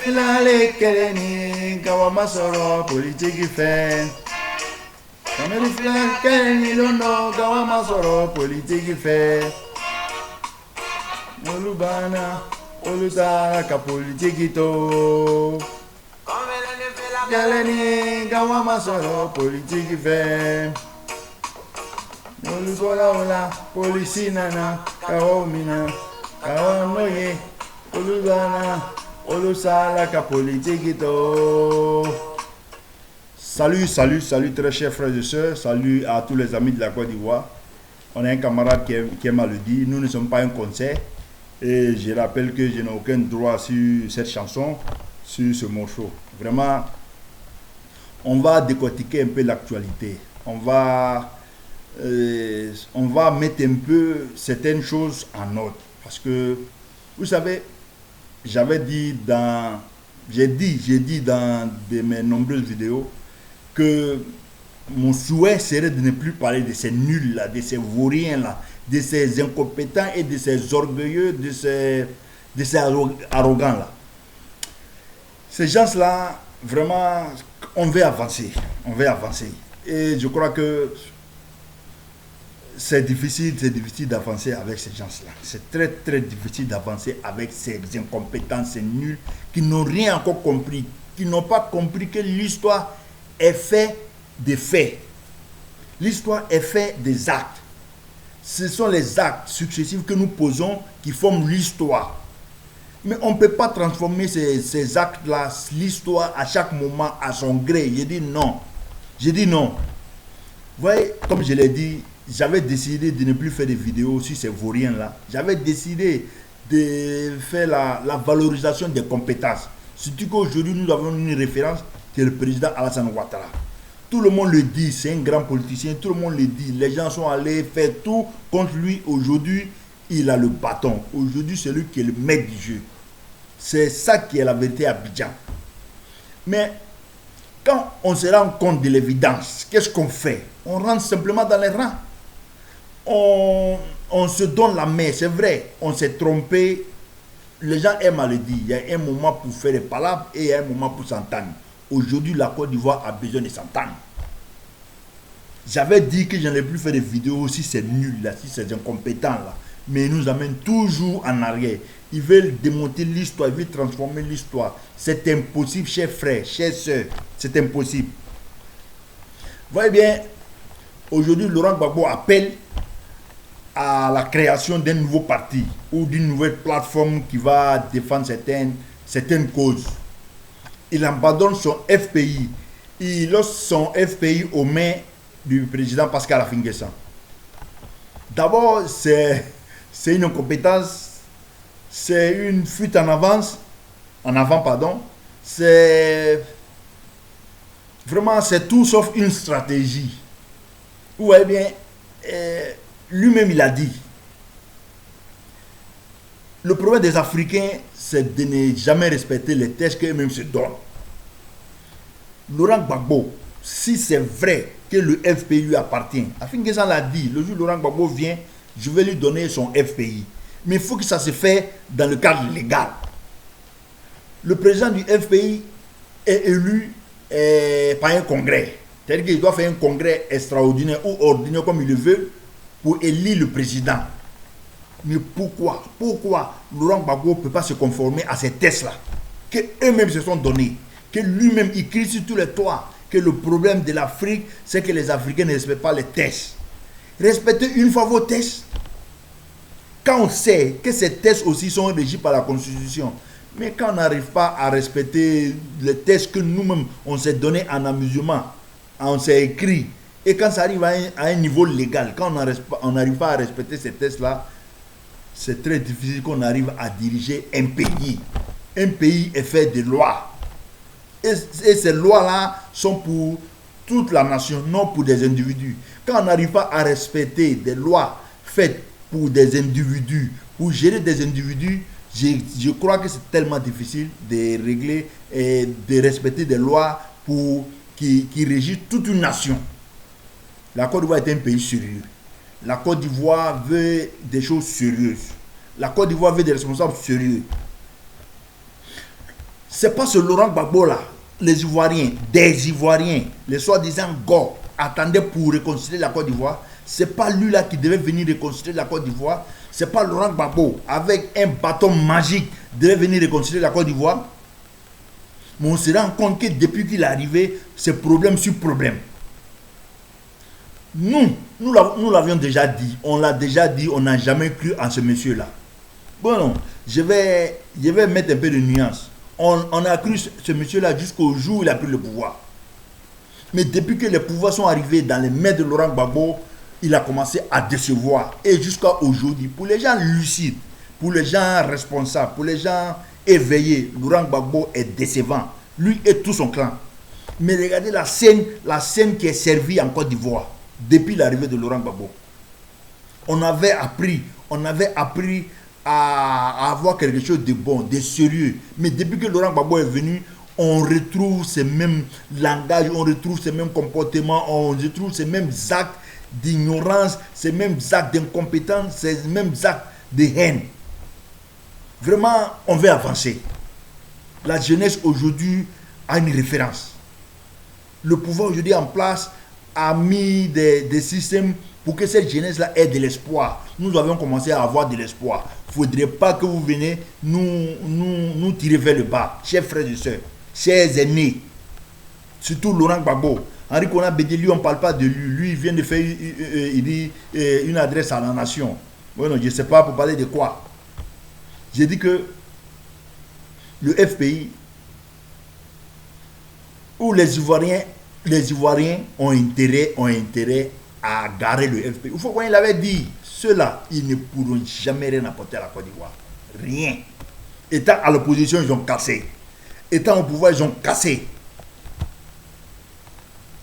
Filale keleni kawama soro politiki fe. Kameri filale keleni londo kawama soro politiki fe. Olubana olutara ka politiki to. Keleni kawama soro politiki fe. Olusola ola polisi nana kawomina kawonoye olubana. Salut, très chers frères et sœurs. Salut à tous les amis de la Côte d'Ivoire. On a un camarade qui aime à le dire. Nous ne sommes pas un concert. Et je rappelle que je n'ai aucun droit sur cette chanson, sur ce morceau. Vraiment, on va décortiquer un peu l'actualité. On va mettre un peu certaines choses en ordre. Parce que, vous savez, j'ai dit dans mes nombreuses vidéos que mon souhait serait de ne plus parler de ces nuls là, de ces vauriens là, de ces incompétents et de ces orgueilleux, de ces arrogants là. Ces gens là, vraiment, on veut avancer. Et je crois que c'est difficile d'avancer avec ces gens-là. C'est très difficile d'avancer avec ces incompétents, ces nuls, qui n'ont rien encore compris, qui n'ont pas compris que l'histoire est faite des faits. L'histoire est faite des actes. Ce sont les actes successifs que nous posons qui forment l'histoire. Mais on ne peut pas transformer ces actes-là, l'histoire, à chaque moment, à son gré. J'ai dit non. Vous voyez, comme je l'ai dit, j'avais décidé de ne plus faire des vidéos sur ces vauriens-là. J'avais décidé de faire la valorisation des compétences. Surtout qu'aujourd'hui, nous avons une référence qui est le président Alassane Ouattara. Tout le monde le dit, c'est un grand politicien, tout le monde le dit. Les gens sont allés faire tout contre lui. Aujourd'hui, il a le bâton. Aujourd'hui, c'est lui qui est le maître du jeu. C'est ça qui est la vérité à Abidjan. Mais quand on se rend compte de l'évidence, qu'est-ce qu'on fait? On rentre simplement dans les rangs. On se donne la main, c'est vrai, on s'est trompé. Les gens aiment à le dire. Il y a un moment pour faire des palabres et il y a un moment pour s'entendre. Aujourd'hui, la Côte d'Ivoire a besoin de s'entendre. J'avais dit que je n'allais plus faire des vidéos si c'est nul, là, si c'est incompétent là. Mais ils nous amènent toujours en arrière. Ils veulent démonter l'histoire, ils veulent transformer l'histoire. C'est impossible, chers frères, chers sœurs. C'est impossible. Voyez bien, aujourd'hui, Laurent Gbagbo appelle à la création d'un nouveau parti ou d'une nouvelle plateforme qui va défendre certaines causes. Il abandonne son FPI. Il laisse son FPI aux mains du président Pascal Affi-N'Guessan. D'abord, c'est une incompétence, c'est une fuite en avant, c'est vraiment, c'est tout sauf une stratégie. Vous voyez bien, lui-même il a dit, le problème des Africains, c'est de ne jamais respecter les tests qu'eux-mêmes se donnent. Laurent Gbagbo, si c'est vrai que le FPI lui appartient, Affi-N'Guessan l'a dit, le jour où Laurent Gbagbo vient, je vais lui donner son FPI. Mais il faut que ça se fasse dans le cadre légal. Le président du FPI est élu par un congrès. C'est-à-dire qu'il doit faire un congrès extraordinaire ou ordinaire comme il le veut pour élire le président. Mais pourquoi Laurent Gbagbo ne peut pas se conformer à ces tests-là qu'eux-mêmes se sont donnés, que lui-même il crie sur tous les toits que le problème de l'Afrique, c'est que les Africains ne respectent pas les tests. Respectez une fois vos tests. Quand on sait que ces tests aussi sont régis par la Constitution, mais quand on n'arrive pas à respecter les tests que nous-mêmes on s'est donné en amusement, on s'est écrit, et quand ça arrive à un niveau légal, quand on n'arrive pas à respecter ces tests-là, c'est très difficile qu'on arrive à diriger un pays. Un pays est fait de lois. Et ces lois-là sont pour toute la nation, non pour des individus. Quand on n'arrive pas à respecter des lois faites pour des individus, pour gérer des individus, je crois que c'est tellement difficile de régler et de respecter des lois qui régissent toute une nation. La Côte d'Ivoire est un pays sérieux. La Côte d'Ivoire veut des choses sérieuses. La Côte d'Ivoire veut des responsables sérieux. C'est pas ce Laurent Gbagbo là, les Ivoiriens, des Ivoiriens, les soi-disant Go, attendaient pour réconcilier la Côte d'Ivoire. C'est pas lui là qui devait venir réconcilier la Côte d'Ivoire. C'est pas Laurent Gbagbo avec un bâton magique devait venir réconcilier la Côte d'Ivoire. Mais on se rend compte que depuis qu'il est arrivé, c'est problème sur problème. Nous l'avions déjà dit. On l'a déjà dit, on n'a jamais cru en ce monsieur-là. Bon, non, je vais mettre un peu de nuance. On a cru ce monsieur-là jusqu'au jour où il a pris le pouvoir. Mais depuis que les pouvoirs sont arrivés dans les mains de Laurent Gbagbo, il a commencé à décevoir. Et jusqu'à aujourd'hui, pour les gens lucides, pour les gens responsables, pour les gens éveillés, Laurent Gbagbo est décevant. Lui et tout son clan. Mais regardez la scène qui est servie en Côte d'Ivoire depuis l'arrivée de Laurent Gbagbo. On avait appris à avoir quelque chose de bon, de sérieux. Mais depuis que Laurent Gbagbo est venu, on retrouve ces mêmes langages, on retrouve ces mêmes comportements, on retrouve ces mêmes actes d'ignorance, ces mêmes actes d'incompétence, ces mêmes actes de haine. Vraiment, on veut avancer. La jeunesse aujourd'hui a une référence. Le pouvoir aujourd'hui en place a mis des systèmes pour que cette jeunesse-là ait de l'espoir. Nous avons commencé à avoir de l'espoir. Il ne faudrait pas que vous venez nous tirer vers le bas. Chers frères et sœurs, chers aînés, surtout Laurent Gbagbo. Henri Konan Bédié, on ne parle pas de lui. Lui, il vient de faire une adresse à la nation. Bon, je ne sais pas pour parler de quoi. J'ai dit que le FPI, où les Ivoiriens ont intérêt à garer le FPI. Il faut qu'on l'avait dit, ceux-là, ils ne pourront jamais rien apporter à la Côte d'Ivoire. Rien. Étant à l'opposition, ils ont cassé. Étant au pouvoir, ils ont cassé.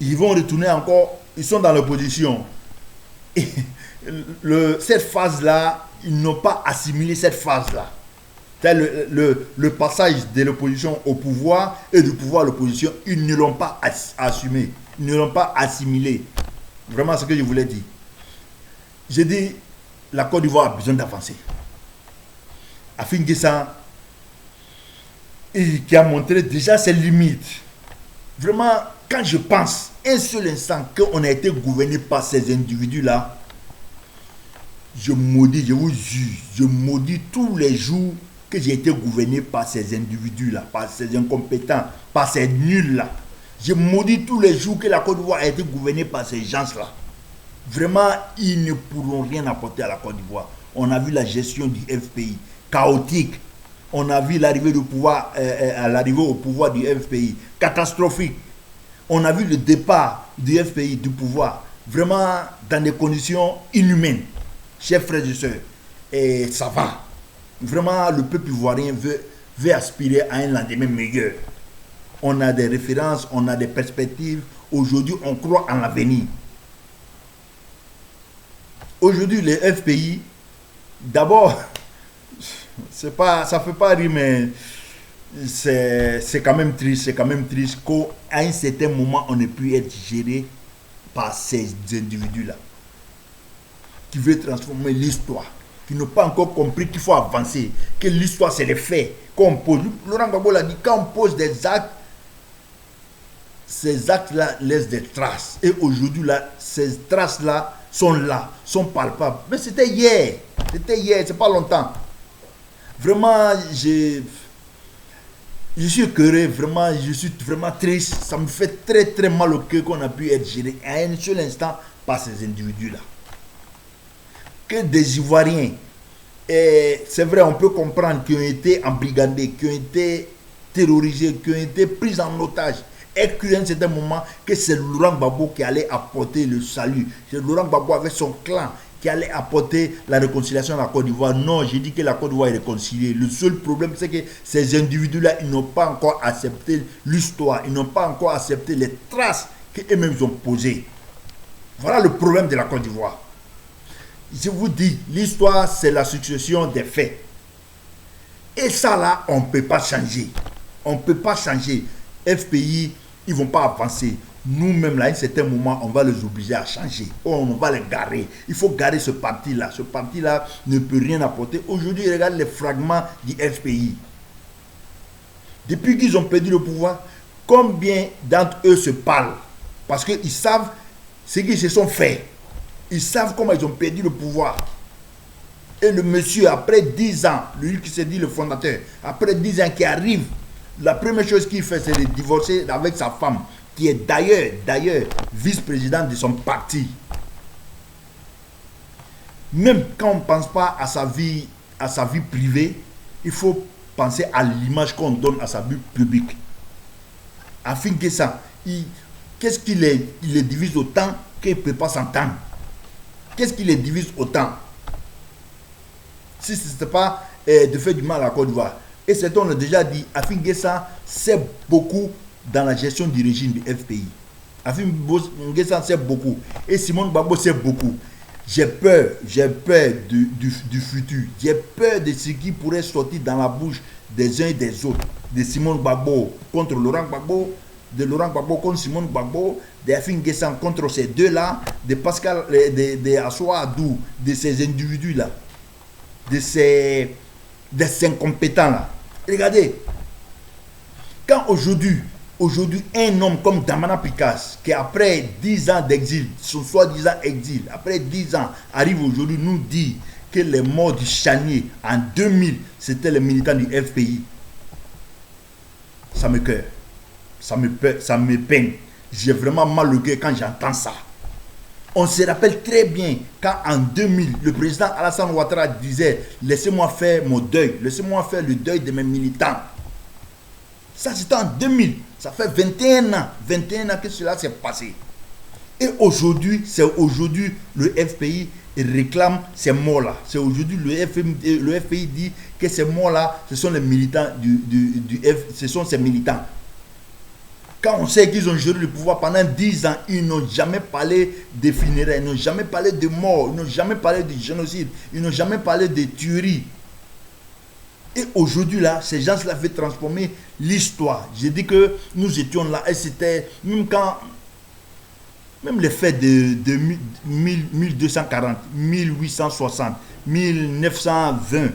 Ils vont retourner encore, ils sont dans l'opposition. Cette phase-là, ils n'ont pas assimilé cette phase-là. C'est le passage de l'opposition au pouvoir et du pouvoir à l'opposition, ils ne l'ont pas assumé, ils ne l'ont pas assimilé. Vraiment ce que je voulais dire. J'ai dit, la Côte d'Ivoire a besoin d'avancer. Afin que ça, qui a montré déjà ses limites. Vraiment, quand je pense un seul instant qu'on a été gouverné par ces individus-là, je maudis, je vous jure, je maudis tous les jours que j'ai été gouverné par ces individus-là, par ces incompétents, par ces nuls-là. Je maudis tous les jours que la Côte d'Ivoire a été gouvernée par ces gens-là. Vraiment, ils ne pourront rien apporter à la Côte d'Ivoire. On a vu la gestion du FPI, chaotique. On a vu l'arrivée au pouvoir du FPI, catastrophique. On a vu le départ du FPI, du pouvoir, vraiment dans des conditions inhumaines. Chers frères et sœurs, et ça va. Vraiment, le peuple ivoirien veut aspirer à un lendemain meilleur. On a des références, on a des perspectives. Aujourd'hui, on croit en l'avenir. Aujourd'hui, les FPI, d'abord, ça ne fait pas rire, mais c'est quand même triste qu'à un certain moment, on ait pu être géré par ces individus-là, qui veulent transformer l'histoire, qui n'ont pas encore compris qu'il faut avancer, que l'histoire, c'est les faits qu'on pose. Laurent Gbagbo l'a dit, quand on pose des actes, ces actes-là laissent des traces. Et aujourd'hui, là, ces traces-là sont palpables. Mais c'était hier, c'est pas longtemps. Vraiment, je suis écœuré, vraiment, je suis vraiment triste. Ça me fait très très mal au cœur qu'on a pu être géré à un seul instant par ces individus-là. Que des Ivoiriens, et c'est vrai, on peut comprendre, qui ont été embrigadés, qui ont été terrorisés, qui ont été pris en otage, et qu'à un certain moment, que c'est Laurent Gbagbo qui allait apporter le salut. C'est Laurent Gbagbo avec son clan qui allait apporter la réconciliation à la Côte d'Ivoire. Non, j'ai dit que la Côte d'Ivoire est réconciliée. Le seul problème, c'est que ces individus-là, ils n'ont pas encore accepté l'histoire, ils n'ont pas encore accepté les traces qu'eux-mêmes ont posées. Voilà le problème de la Côte d'Ivoire. Je vous dis, l'histoire, c'est la succession des faits. Et ça, là, on ne peut pas changer. On ne peut pas changer. FPI, ils ne vont pas avancer. nous-mêmes, là, à un certain moment, on va les obliger à changer. On va les garer. Il faut garer ce parti-là. Ce parti-là ne peut rien apporter. Aujourd'hui, regarde les fragments du FPI. Depuis qu'ils ont perdu le pouvoir, combien d'entre eux se parlent? Parce qu'ils savent ce qu'ils se sont fait. Ils savent comment ils ont perdu le pouvoir. Et le monsieur, après 10 ans, lui qui s'est dit le fondateur, après 10 ans qui arrive, la première chose qu'il fait, c'est de divorcer avec sa femme, qui est d'ailleurs vice-présidente de son parti. Même quand on ne pense pas à sa vie privée, il faut penser à l'image qu'on donne à sa vie publique. Afin que ça, qu'est-ce qui les divise autant qu'ils ne peuvent pas s'entendre? Qu'est-ce qui les divise autant? Si ce n'était pas de faire du mal à la Côte d'Ivoire. Et c'est on l'a déjà dit, Afin Guessa sait beaucoup dans la gestion du régime du FPI. Afin Guessa sait beaucoup. Et Simone Gbagbo sait beaucoup. J'ai peur du futur. J'ai peur de ce qui pourrait sortir dans la bouche des uns et des autres. De Simone Gbagbo contre Laurent Gbagbo, de Laurent Gbagbo contre Simone Gbagbo, de Afin Guessa contre ces deux-là, de Pascal, de Assoa Adou, de ces individus-là. De ces incompétents-là. Regardez, quand aujourd'hui, un homme comme Damana Picasse, qui après 10 ans d'exil, son soi-disant exil, après 10 ans, arrive aujourd'hui nous dit que les morts du Chanier en 2000, c'était les militants du FPI. Ça me cœur, ça me peine. J'ai vraiment mal au cœur quand j'entends ça. On se rappelle très bien quand en 2000, le président Alassane Ouattara disait « Laissez-moi faire mon deuil, laissez-moi faire le deuil de mes militants ». Ça, c'était en 2000. Ça fait 21 ans que cela s'est passé. Et aujourd'hui, c'est aujourd'hui le FPI réclame ces morts-là. C'est aujourd'hui le FPI dit que ces morts-là, ce sont les militants ce sont ces militants. Quand on sait qu'ils ont géré le pouvoir pendant 10 ans, ils n'ont jamais parlé de funérailles, ils n'ont jamais parlé de mort, ils n'ont jamais parlé de génocide, ils n'ont jamais parlé de tuerie. Et aujourd'hui, là, ces gens-là veulent transformer l'histoire. J'ai dit que nous étions là, et c'était, même les faits de 1240, 1860, 1920,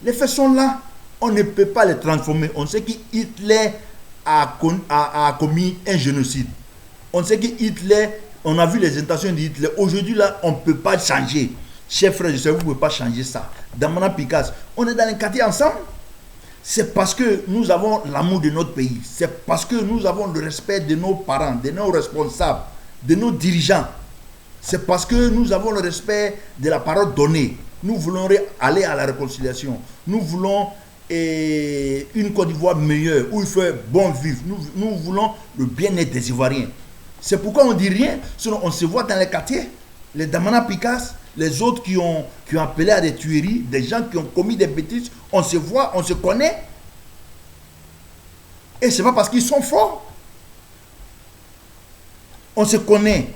les faits sont là. On ne peut pas les transformer. On sait qu'Hitler a commis un génocide. On sait que Hitler, on a vu les intentions de Hitler. Aujourd'hui, là, on ne peut pas changer. Chers frères, je sais, vous ne pouvez pas changer ça. Damana Picasse, on est dans les quartiers ensemble. C'est parce que nous avons l'amour de notre pays. C'est parce que nous avons le respect de nos parents, de nos responsables, de nos dirigeants. C'est parce que nous avons le respect de la parole donnée. Nous voulons aller à la réconciliation. Nous voulons une Côte d'Ivoire meilleure, où il fait bon vivre. Nous voulons le bien-être des Ivoiriens. C'est pourquoi on ne dit rien, sinon on se voit dans les quartiers. Les Damana Picasse, les autres qui ont appelé à des tueries, des gens qui ont commis des bêtises, on se voit, on se connaît. Et ce n'est pas parce qu'ils sont forts. On se connaît.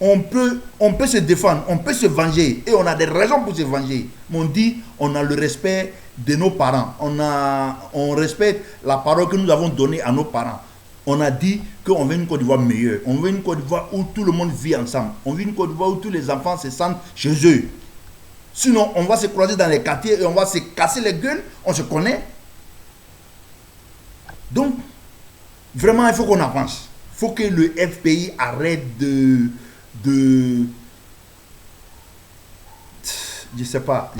On peut se défendre, on peut se venger. Et on a des raisons pour se venger. Mais on dit, on a le respect de nos parents. On respecte la parole que nous avons donnée à nos parents. On a dit qu'on veut une Côte d'Ivoire meilleure. On veut une Côte d'Ivoire où tout le monde vit ensemble. On veut une Côte d'Ivoire où tous les enfants se sentent chez eux. Sinon, on va se croiser dans les quartiers et on va se casser les gueules. On se connaît. Donc, vraiment, il faut qu'on avance. Il faut que le FPI arrête de je sais pas,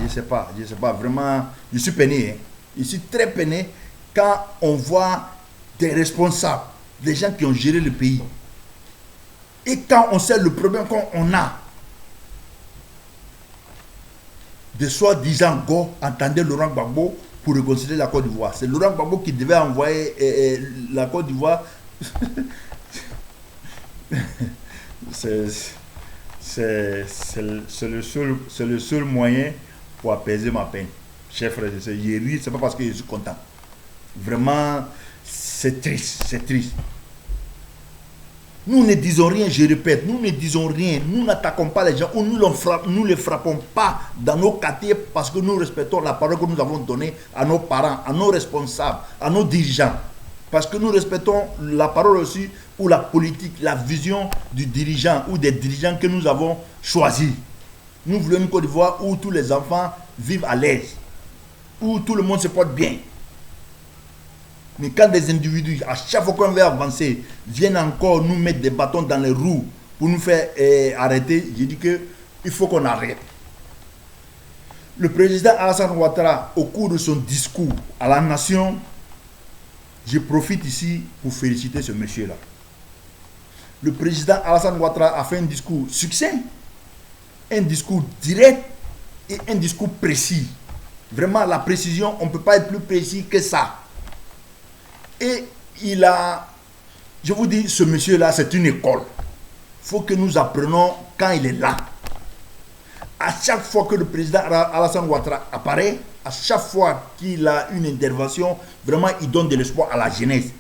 vraiment, je suis peiné, hein. Je suis très peiné quand on voit des responsables, des gens qui ont géré le pays. Et quand on sait le problème qu'on a, de soi-disant go, entendez Laurent Gbagbo pour réconcilier la Côte d'Ivoire. C'est Laurent Gbagbo qui devait envoyer la Côte d'Ivoire. C'est le seul moyen pour apaiser ma peine. Chers frères et sœurs, je ris, c'est pas parce que je suis content. Vraiment, c'est triste, c'est triste. Nous ne disons rien, je répète, nous ne disons rien, nous n'attaquons pas les gens, ou nous ne les frappons pas dans nos quartiers parce que nous respectons la parole que nous avons donnée à nos parents, à nos responsables, à nos dirigeants. Parce que nous respectons la parole aussi ou la politique, la vision du dirigeant ou des dirigeants que nous avons choisis. Nous voulons une Côte d'Ivoire où tous les enfants vivent à l'aise, où tout le monde se porte bien. Mais quand des individus, à chaque fois qu'on veut avancer, viennent encore nous mettre des bâtons dans les roues pour nous faire arrêter, j'ai dit qu'il faut qu'on arrête. Le président Alassane Ouattara, au cours de son discours à la nation, je profite ici pour féliciter ce monsieur-là. Le président Alassane Ouattara a fait un discours succinct, un discours direct et un discours précis. Vraiment, la précision, on ne peut pas être plus précis que ça. Et il a, je vous dis, ce monsieur-là, c'est une école. Il faut que nous apprenons quand il est là. À chaque fois que le président Alassane Ouattara apparaît, à chaque fois qu'il a une intervention, vraiment, il donne de l'espoir à la jeunesse.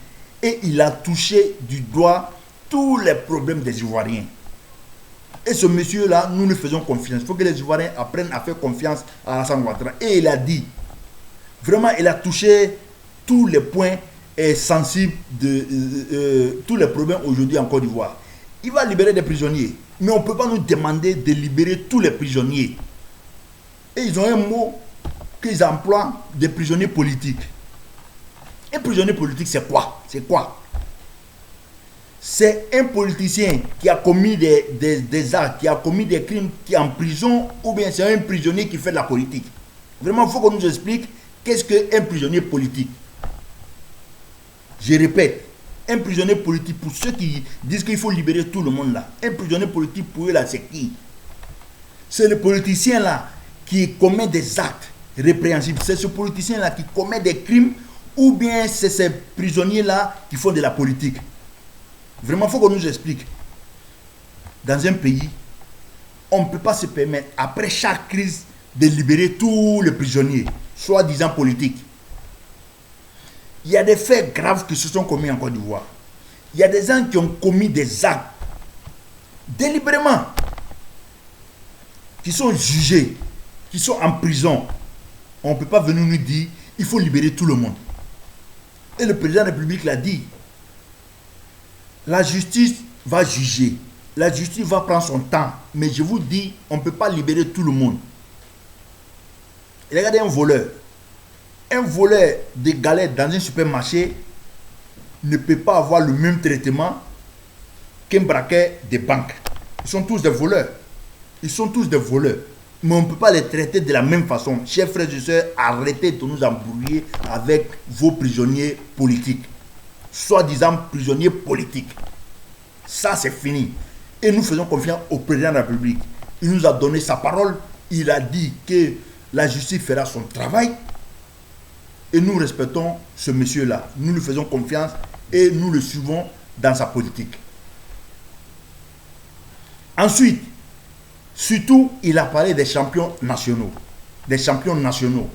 Et il a touché du doigt tous les problèmes des Ivoiriens. Et ce monsieur-là, nous lui faisons confiance. Il faut que les Ivoiriens apprennent à faire confiance à Alassane Ouattara. Et il a dit, vraiment, il a touché tous les points sensibles de tous les problèmes aujourd'hui en Côte d'Ivoire. Il va libérer des prisonniers. Mais on ne peut pas nous demander de libérer tous les prisonniers. Et ils ont un mot qu'ils emploient, des prisonniers politiques. Un prisonnier politique, c'est quoi? C'est quoi? C'est un politicien qui a commis des actes, qui a commis des crimes, qui est en prison, ou bien c'est un prisonnier qui fait de la politique. Vraiment, il faut qu'on nous explique qu'est-ce qu'un prisonnier politique. Je répète, un prisonnier politique, pour ceux qui disent qu'il faut libérer tout le monde là, un prisonnier politique pour eux là, c'est qui? C'est le politicien là qui commet des actes répréhensibles. C'est ce politicien là qui commet des crimes, ou bien c'est ces prisonniers là qui font de la politique. Vraiment, il faut qu'on nous explique. Dans un pays, on ne peut pas se permettre, après chaque crise, de libérer tous les prisonniers, soi-disant politiques. Il y a des faits graves qui se sont commis en Côte d'Ivoire. Il y a des gens qui ont commis des actes délibérément, qui sont jugés, qui sont en prison. On ne peut pas venir nous dire il faut libérer tout le monde. Et le président de la République l'a dit. La justice va juger. La justice va prendre son temps. Mais je vous dis, on ne peut pas libérer tout le monde. Et regardez un voleur. Un voleur de galettes dans un supermarché ne peut pas avoir le même traitement qu'un braqueur de banque. Ils sont tous des voleurs. Ils sont tous des voleurs. Mais on ne peut pas les traiter de la même façon. Chers frères et sœurs, arrêtez de nous embrouiller avec vos prisonniers politiques. Soi-disant prisonniers politiques. Ça, c'est fini. Et nous faisons confiance au président de la République. Il nous a donné sa parole. Il a dit que la justice fera son travail. Et nous respectons ce monsieur-là. Nous lui faisons confiance et nous le suivons dans sa politique. Ensuite, surtout, il a parlé des champions nationaux. Des champions nationaux.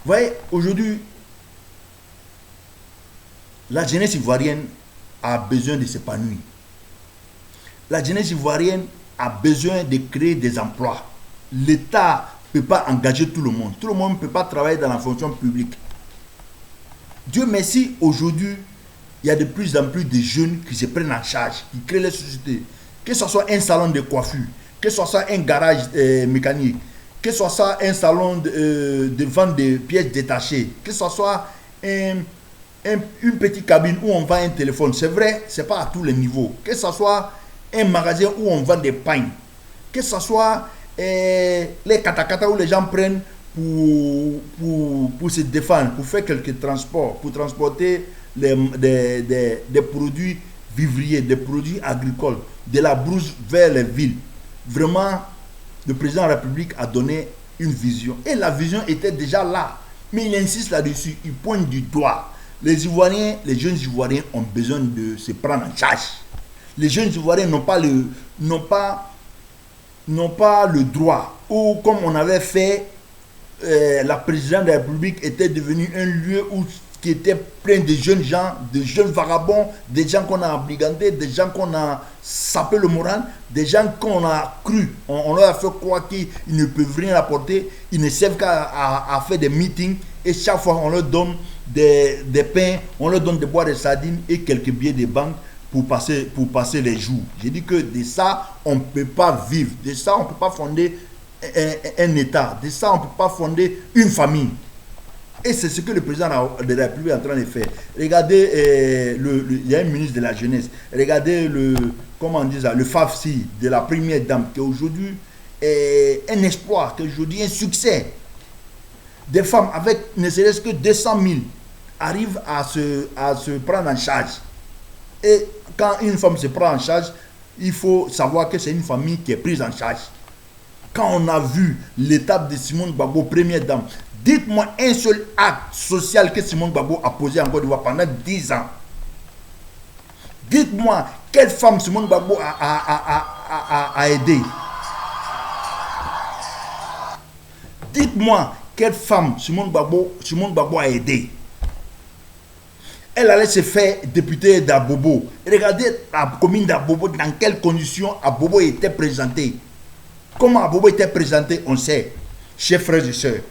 Vous voyez, aujourd'hui, la jeunesse ivoirienne a besoin de s'épanouir. La jeunesse ivoirienne a besoin de créer des emplois. L'État ne peut pas engager tout le monde. Tout le monde ne peut pas travailler dans la fonction publique. Dieu merci, aujourd'hui, il y a de plus en plus de jeunes qui se prennent en charge, qui créent les sociétés. Que ce soit un salon de coiffure, que ce soit un garage mécanique, que ce soit un salon de vente de pièces détachées, que ce soit une petite cabine où on vend un téléphone. C'est vrai, ce n'est pas à tous les niveaux. Que ce soit un magasin où on vend des pains, que ce soit les katakata où les gens prennent pour se défendre, pour faire quelques transports, pour transporter des produits vivriers, des produits agricoles, de la brousse vers les villes. Vraiment, le président de la République a donné une vision. Et la vision était déjà là. Mais il insiste là-dessus, il pointe du doigt. Les Ivoiriens, les jeunes Ivoiriens ont besoin de se prendre en charge. Les jeunes Ivoiriens n'ont pas le droit. Ou comme on avait fait, la présidente de la République était devenue un lieu qui était plein de jeunes gens, de jeunes vagabonds, des gens qu'on a embrigadés, des gens qu'on a sapé le moral, des gens qu'on a cru. On leur a fait croire qu'ils ne peuvent rien apporter, ils ne servent qu'à faire des meetings et chaque fois on leur donne des pains, on leur donne des boîtes de sardines et quelques billets de banque pour passer les jours. J'ai dit que de ça, on ne peut pas vivre. De ça, on ne peut pas fonder un État. De ça, on ne peut pas fonder une famille. Et c'est ce que le président de la République est en train de faire. Regardez, il y a un ministre de la Jeunesse. Regardez comment on dit ça, le FAFSI de la première dame, qui aujourd'hui est un espoir, qui aujourd'hui est un succès. Des femmes avec ne serait-ce que 200 000 arrivent à se prendre en charge. Et quand une femme se prend en charge, il faut savoir que c'est une famille qui est prise en charge. Quand on a vu l'étape de Simone Gbagbo, première dame, dites-moi un seul acte social que Simone Gbagbo a posé en Côte d'Ivoire pendant 10 ans. Dites-moi quelle femme Simone Gbagbo a aidé. Dites-moi quelle femme Simone Gbagbo a aidé. Elle allait se faire députée d'Abobo. Regardez la commune d'Abobo, dans quelles conditions Abobo était présenté. Comment Abobo était présenté, on sait. Chers frères et sœurs,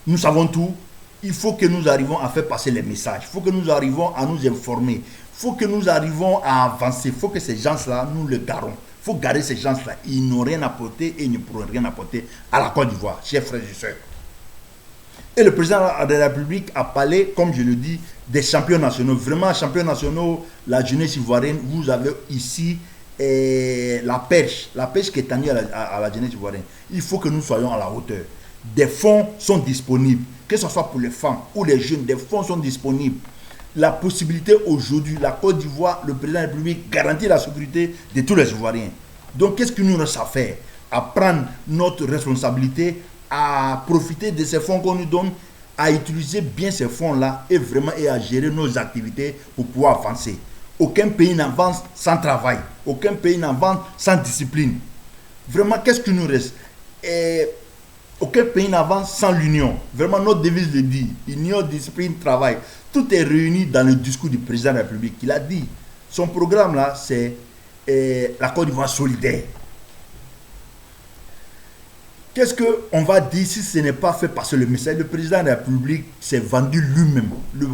nous savons tout. Il faut que nous arrivions à faire passer les messages. Il faut que nous arrivions à nous informer. Il faut que nous arrivions à avancer. Il faut que ces gens-là, nous les garons. Il faut garder ces gens-là. Ils n'ont rien apporté et ils ne pourront rien apporter à la Côte d'Ivoire, chers frères et sœurs. Et le président de la République a parlé, comme je le dis, des champions nationaux. Vraiment, champions nationaux, la jeunesse ivoirienne, vous avez ici la pêche qui est tendue à la jeunesse ivoirienne. Il faut que nous soyons à la hauteur. Des fonds sont disponibles, que ce soit pour les femmes ou les jeunes, des fonds sont disponibles. La possibilité aujourd'hui, la Côte d'Ivoire, le président de la République garantit la sécurité de tous les Ivoiriens. Donc, qu'est-ce que nous reste à faire? À prendre notre responsabilité, à profiter de ces fonds qu'on nous donne, à utiliser bien ces fonds-là et vraiment à gérer nos activités pour pouvoir avancer. Aucun pays n'avance sans travail. Aucun pays n'avance sans discipline. Vraiment, qu'est-ce qui nous reste? Aucun pays n'avance sans l'union. Vraiment, notre devise le dit. Union, discipline, travail. Tout est réuni dans le discours du président de la République. Il a dit, son programme là, c'est la Côte d'Ivoire solidaire. Qu'est-ce qu'on va dire si ce n'est pas fait parce que le message du président de la République s'est vendu lui-même.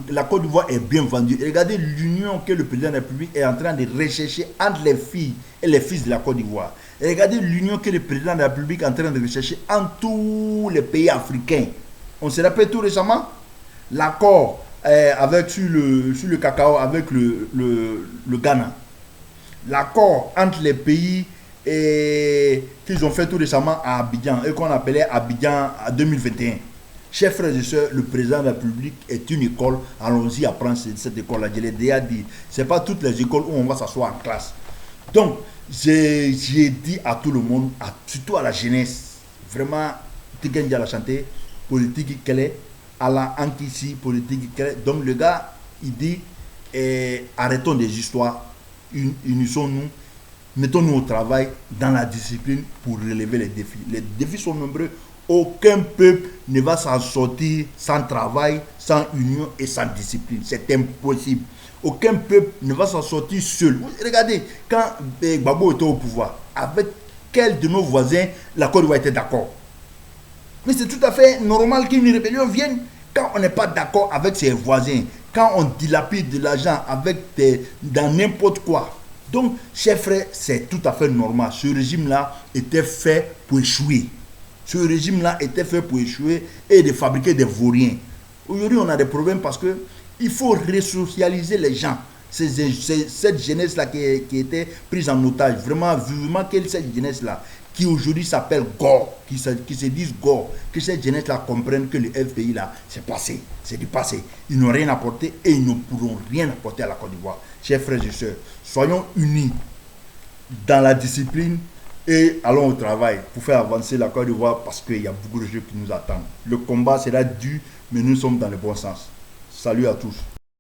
La Côte d'Ivoire est bien vendue. Et regardez l'union que le président de la République est en train de rechercher entre les filles et les fils de la Côte d'Ivoire. Et regardez l'union que le président de la République est en train de rechercher entre tous les pays africains. On se rappelle tout récemment l'accord sur le cacao avec le Ghana. L'accord entre les pays qu'ils ont fait tout récemment à Abidjan et qu'on appelait Abidjan 2021. Chers frères et sœurs, le président de la République est une école. Allons-y apprendre cette école-là. Je l'ai déjà dit. Ce n'est pas toutes les écoles où on va s'asseoir en classe. Donc, j'ai dit à tout le monde, surtout à la jeunesse, vraiment, Tikendia la chanter, politique qu'elle est, à la Ankisi, politique qu'elle est. Donc, le gars, il dit, arrêtons des histoires, unissons-nous. Mettons-nous au travail dans la discipline pour relever les défis. Les défis sont nombreux. Aucun peuple ne va s'en sortir sans travail, sans union et sans discipline. C'est impossible. Aucun peuple ne va s'en sortir seul. Regardez, quand Gbagbo était au pouvoir, avec quel de nos voisins la Côte d'Ivoire était d'accord? Mais c'est tout à fait normal qu'une rébellion vienne quand on n'est pas d'accord avec ses voisins, quand on dilapide de l'argent dans n'importe quoi. Donc, chers frères, c'est tout à fait normal. Ce régime-là était fait pour échouer. Ce régime-là était fait pour échouer et de fabriquer des vauriens. Aujourd'hui, on a des problèmes parce qu'il faut resocialiser les gens. Cette jeunesse-là qui était prise en otage, vraiment, vivement que cette jeunesse-là, qui aujourd'hui s'appelle GOR, qui se disent GOR, que cette jeunesse-là comprenne que le FPI-là, c'est passé, c'est du passé. Ils n'ont rien apporté et ils ne pourront rien apporter à la Côte d'Ivoire. Chers frères et sœurs, soyons unis dans la discipline et allons au travail pour faire avancer la Côte d'Ivoire parce qu'il y a beaucoup de choses qui nous attendent. Le combat sera dur, mais nous sommes dans le bon sens. Salut à tous.